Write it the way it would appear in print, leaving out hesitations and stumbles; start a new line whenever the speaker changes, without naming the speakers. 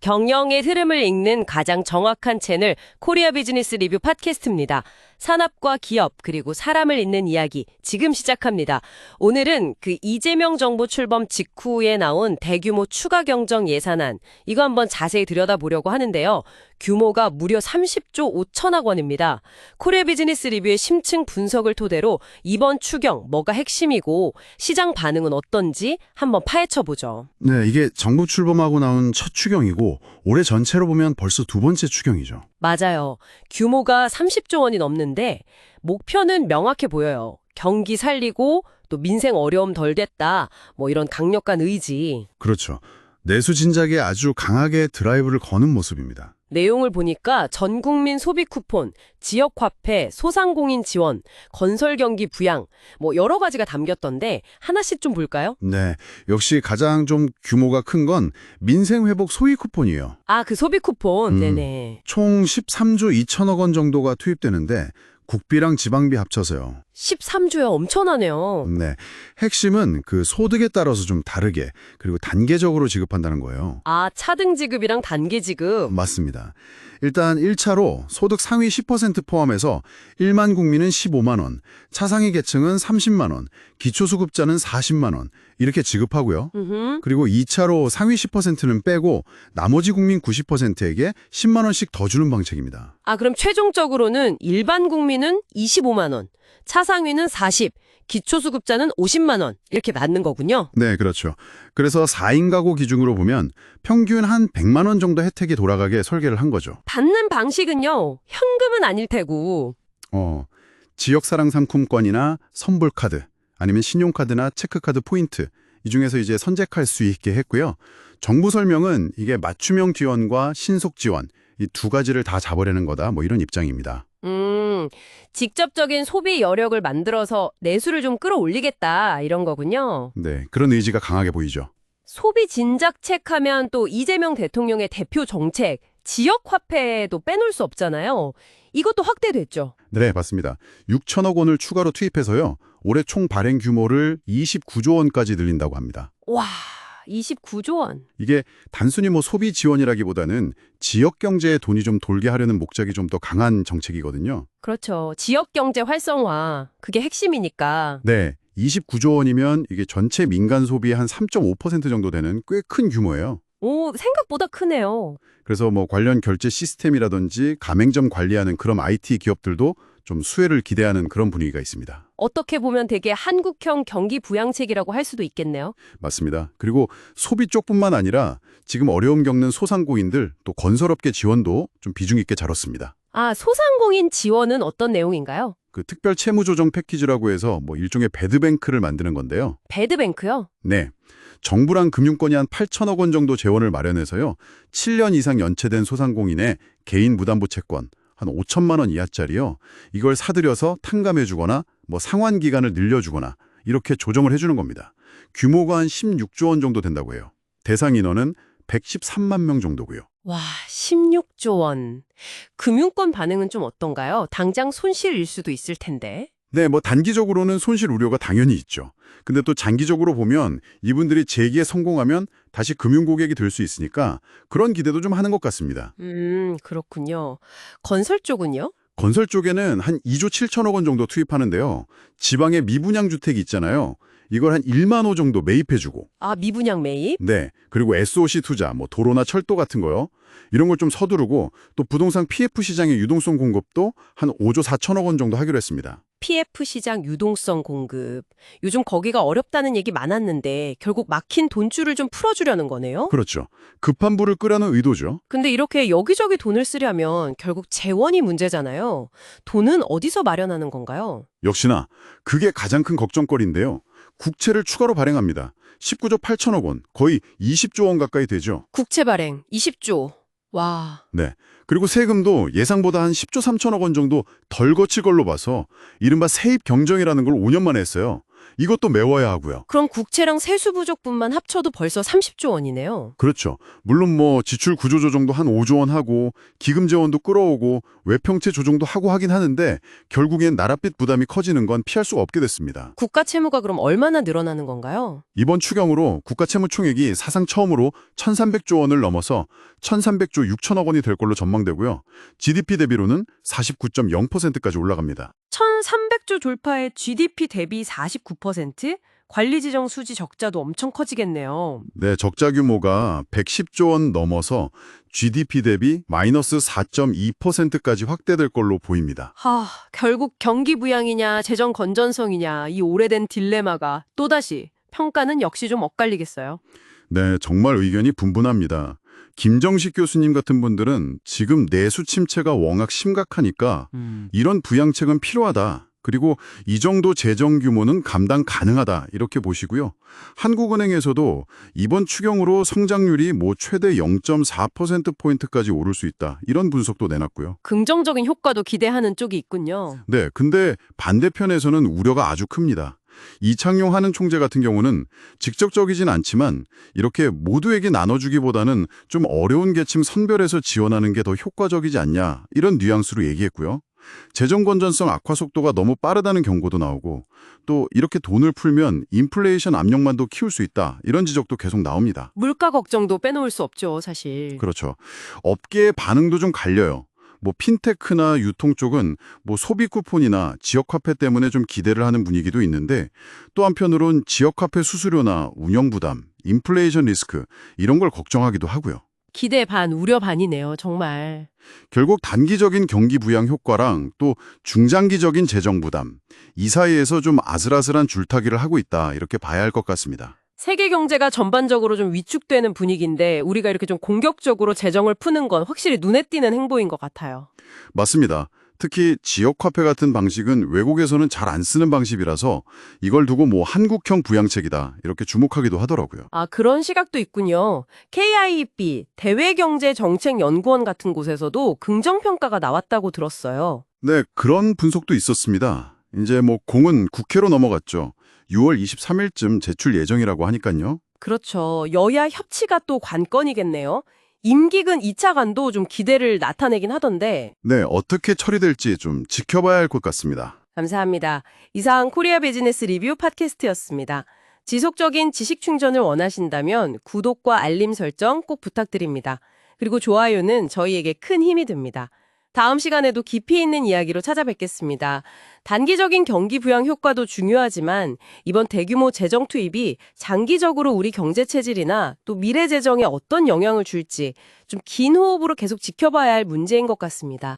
경영의 흐름을 읽는 가장 정확한 채널 코리아 비즈니스 리뷰 팟캐스트입니다. 산업과 기업 그리고 사람을 잇는 이야기 지금 시작합니다. 오늘은 그 이재명 정부 출범 직후에 나온 대규모 추가 경정 예산안 이거 한번 자세히 들여다보려고 하는데요. 규모가 무려 30조 5천억 원입니다. 코리아 비즈니스 리뷰의 심층 분석을 토대로 이번 추경 뭐가 핵심이고 시장 반응은 어떤지 한번 파헤쳐보죠.
네, 이게 정부 출범하고 나온 첫 추경이고 올해 전체로 보면 벌써 두 번째 추경이죠.
맞아요. 규모가 30조 원이 넘는데 목표는 명확해 보여요. 경기 살리고 또 민생 어려움 덜 됐다. 뭐 이런 강력한 의지.
그렇죠. 내수 진작에 아주 강하게 드라이브를 거는 모습입니다.
내용을 보니까 전국민 소비 쿠폰, 지역 화폐, 소상공인 지원, 건설 경기 부양 뭐 여러 가지가 담겼던데 하나씩 좀 볼까요?
네, 역시 가장 좀 규모가 큰 건 민생 회복 소위 쿠폰이에요.
아, 그 소비 쿠폰. 네네.
총 13조 2천억 원 정도가 투입되는데 국비랑 지방비 합쳐서요.
13조야 엄청나네요.
네, 핵심은 그 소득에 따라서 좀 다르게 그리고 단계적으로 지급한다는 거예요.
아, 차등 지급이랑 단계 지급.
맞습니다. 일단 1차로 소득 상위 10% 포함해서 1만 국민은 15만 원, 차상위 계층은 30만 원, 기초수급자는 40만 원 이렇게 지급하고요. 그리고 2차로 상위 10%는 빼고 나머지 국민 90%에게 10만 원씩 더 주는 방식입니다.
아, 그럼 최종적으로는 일반 국민은 25만 원, 차상위는 40, 기초수급자는 50만 원 이렇게 받는 거군요.
네, 그렇죠. 그래서 4인 가구 기준으로 보면 평균 한 100만 원 정도 혜택이 돌아가게 설계를 한 거죠.
받는 방식은요. 현금은 아닐 테고.
지역사랑 상품권이나 선불카드, 아니면 신용카드나 체크카드 포인트, 이 중에서 이제 선택할 수 있게 했고요. 정부 설명은 이게 맞춤형 지원과 신속 지원, 이 두 가지를 다 잡으려는 거다, 뭐 이런 입장입니다.
직접적인 소비 여력을 만들어서 내수를 좀 끌어올리겠다 이런 거군요.
네, 그런 의지가 강하게 보이죠.
소비 진작책 하면 또 이재명 대통령의 대표 정책, 지역 화폐도 빼놓을 수 없잖아요. 이것도 확대됐죠.
네, 맞습니다. 6천억 원을 추가로 투입해서요. 올해 총 발행 규모를 29조 원까지 늘린다고 합니다.
와, 29조 원.
이게 단순히 뭐 소비 지원이라기보다는 지역 경제에 돈이 좀 돌게 하려는 목적이 좀 더 강한 정책이거든요.
그렇죠. 지역 경제 활성화. 그게 핵심이니까.
네, 29조 원이면 이게 전체 민간 소비의 한 3.5% 정도 되는 꽤 큰 규모예요.
오, 생각보다 크네요.
그래서 뭐 관련 결제 시스템이라든지 가맹점 관리하는 그런 IT 기업들도 좀 수혜를 기대하는 그런 분위기가 있습니다.
어떻게 보면 되게 한국형 경기 부양책이라고 할 수도 있겠네요.
맞습니다. 그리고 소비 쪽뿐만 아니라 지금 어려움 겪는 소상공인들 또 건설업계 지원도 좀 비중 있게 다뤘습니다.
아, 소상공인 지원은 어떤 내용인가요?
그 특별 채무 조정 패키지라고 해서 뭐 일종의 배드뱅크를 만드는 건데요.
배드뱅크요?
네. 정부랑 금융권이 한 8천억 원 정도 재원을 마련해서요. 7년 이상 연체된 소상공인의 개인 무담보 채권 한 5천만 원 이하짜리요. 이걸 사들여서 탕감해주거나 뭐 상환 기간을 늘려주거나 이렇게 조정을 해주는 겁니다. 규모가 한 16조 원 정도 된다고 해요. 대상 인원은 113만 명 정도고요.
와, 16조 원. 금융권 반응은 좀 어떤가요? 당장 손실일 수도 있을 텐데.
네, 뭐 단기적으로는 손실 우려가 당연히 있죠. 근데 또 장기적으로 보면 이분들이 재기에 성공하면 다시 금융고객이 될 수 있으니까 그런 기대도 좀 하는 것 같습니다.
그렇군요. 건설 쪽은요?
건설 쪽에는 한 2조 7천억 원 정도 투입하는데요. 지방에 미분양 주택이 있잖아요. 이걸 한 1만 호 정도 매입해주고.
아, 미분양 매입?
네, 그리고 SOC 투자, 뭐 도로나 철도 같은 거요. 이런 걸 좀 서두르고 또 부동산 PF 시장의 유동성 공급도 한 5조 4천억 원 정도 하기로 했습니다.
PF 시장 유동성 공급. 요즘 거기가 어렵다는 얘기 많았는데 결국 막힌 돈줄을 좀 풀어주려는 거네요?
그렇죠. 급한 불을 끄려는 의도죠.
근데 이렇게 여기저기 돈을 쓰려면 결국 재원이 문제잖아요. 돈은 어디서 마련하는 건가요?
역시나 그게 가장 큰 걱정거리인데요. 국채를 추가로 발행합니다. 19조 8천억 원, 거의 20조 원 가까이 되죠.
국채 발행 20조. 와.
네. 그리고 세금도 예상보다 한 10조 3천억 원 정도 덜 거칠 걸로 봐서 이른바 세입 경정이라는 걸 5년 만에 했어요. 이것도 메워야 하고요.
그럼 국채랑 세수 부족분만 합쳐도 벌써 30조 원이네요.
그렇죠. 물론 뭐 지출 구조 조정도 한 5조 원 하고 기금 재원도 끌어오고 외평채 조정도 하고 하긴 하는데 결국엔 나랏빚 부담이 커지는 건 피할 수가 없게 됐습니다.
국가 채무가 그럼 얼마나 늘어나는 건가요?
이번 추경으로 국가 채무 총액이 사상 처음으로 1,300조 원을 넘어서 1,300조 6천억 원이 될 걸로 전망되고요. GDP 대비로는 49.0%까지 올라갑니다.
1,300조 돌파에 GDP 대비 49%? 관리지정 수지 적자도 엄청 커지겠네요.
네, 적자 규모가 110조 원 넘어서 GDP 대비 마이너스 4.2%까지 확대될 걸로 보입니다.
결국 경기 부양이냐 재정 건전성이냐 이 오래된 딜레마가 또다시 평가는 역시 좀 엇갈리겠어요.
네, 정말 의견이 분분합니다. 김정식 교수님 같은 분들은 지금 내수 침체가 워낙 심각하니까 이런 부양책은 필요하다. 그리고 이 정도 재정 규모는 감당 가능하다 이렇게 보시고요. 한국은행에서도 이번 추경으로 성장률이 최대 0.4%포인트까지 오를 수 있다. 이런 분석도 내놨고요.
긍정적인 효과도 기대하는 쪽이 있군요.
네, 근데 반대편에서는 우려가 아주 큽니다. 이창용 한은 총재 같은 경우는 직접적이진 않지만 이렇게 모두에게 나눠주기보다는 좀 어려운 계층 선별해서 지원하는 게 더 효과적이지 않냐 이런 뉘앙스로 얘기했고요. 재정 건전성 악화 속도가 너무 빠르다는 경고도 나오고 또 이렇게 돈을 풀면 인플레이션 압력만도 키울 수 있다 이런 지적도 계속 나옵니다.
물가 걱정도 빼놓을 수 없죠, 사실.
그렇죠. 업계의 반응도 좀 갈려요. 핀테크나 유통 쪽은 소비 쿠폰이나 지역화폐 때문에 좀 기대를 하는 분위기도 있는데 또 한편으론 지역화폐 수수료나 운영 부담, 인플레이션 리스크 이런 걸 걱정하기도 하고요.
기대 반, 우려 반이네요, 정말.
결국 단기적인 경기 부양 효과랑 또 중장기적인 재정 부담, 이 사이에서 좀 아슬아슬한 줄타기를 하고 있다 이렇게 봐야 할 것 같습니다.
세계 경제가 전반적으로 좀 위축되는 분위기인데 우리가 이렇게 좀 공격적으로 재정을 푸는 건 확실히 눈에 띄는 행보인 것 같아요.
맞습니다. 특히 지역화폐 같은 방식은 외국에서는 잘 안 쓰는 방식이라서 이걸 두고 한국형 부양책이다 이렇게 주목하기도 하더라고요.
그런 시각도 있군요. KIEB, 대외경제정책연구원 같은 곳에서도 긍정평가가 나왔다고 들었어요.
네, 그런 분석도 있었습니다. 이제 공은 국회로 넘어갔죠. 6월 23일쯤 제출 예정이라고 하니까요.
그렇죠. 여야 협치가 또 관건이겠네요. 임기근 2차 간도 좀 기대를 나타내긴 하던데.
네, 어떻게 처리될지 좀 지켜봐야 할 것 같습니다.
감사합니다. 이상 코리아 비즈니스 리뷰 팟캐스트였습니다. 지속적인 지식 충전을 원하신다면 구독과 알림 설정 꼭 부탁드립니다. 그리고 좋아요는 저희에게 큰 힘이 됩니다. 다음 시간에도 깊이 있는 이야기로 찾아뵙겠습니다. 단기적인 경기 부양 효과도 중요하지만 이번 대규모 재정 투입이 장기적으로 우리 경제 체질이나 또 미래 재정에 어떤 영향을 줄지 좀 긴 호흡으로 계속 지켜봐야 할 문제인 것 같습니다.